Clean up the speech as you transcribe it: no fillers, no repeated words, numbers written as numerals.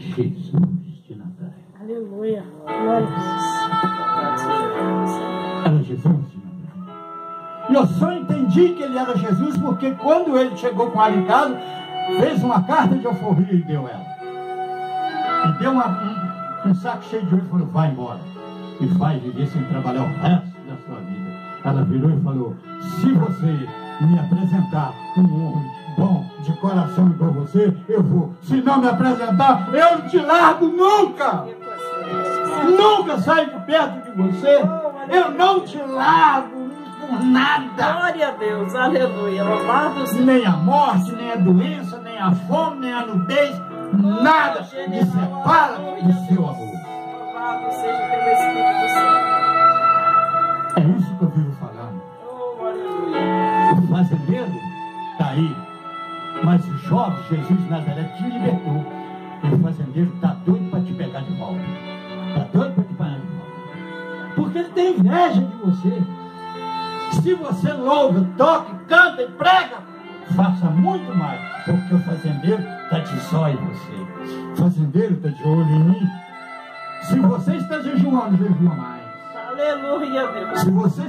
Jesus de Nazaré. Aleluia. Glória a Deus. Era Jesus de Nazaré. E eu só entendi que ele era Jesus porque quando ele chegou com ela em casa, fez uma carta de alforria e deu ela. E deu um saco cheio de ouro e falou: vai embora. E vai viver sem trabalhar o resto da sua vida. Ela virou e falou: se você me apresentar um homem bom, de coração igual você, eu vou. Se não me apresentar, eu não te largo nunca. Nunca saio de perto de você. Eu não te largo por nada. Glória a Deus. Aleluia. Louvado seja. Nem a morte, nem a doença, nem a fome, nem a nudez, nada me separa do seu amor. Louvado seja pelo Espírito Santo. É isso que eu vivo falando. Oh, aleluia. O fazendeiro está aí, mas o jovem Jesus de Nazaré te libertou. E o fazendeiro está doido para te pegar de volta. Está doido para te pegar de volta. Porque ele tem inveja de você. Se você louva, toca, canta e prega, faça muito mais. Porque o fazendeiro está de zóio em você. O fazendeiro está de olho em mim. Se você está jejuando, jejua mais. Aleluia, Deus. Se você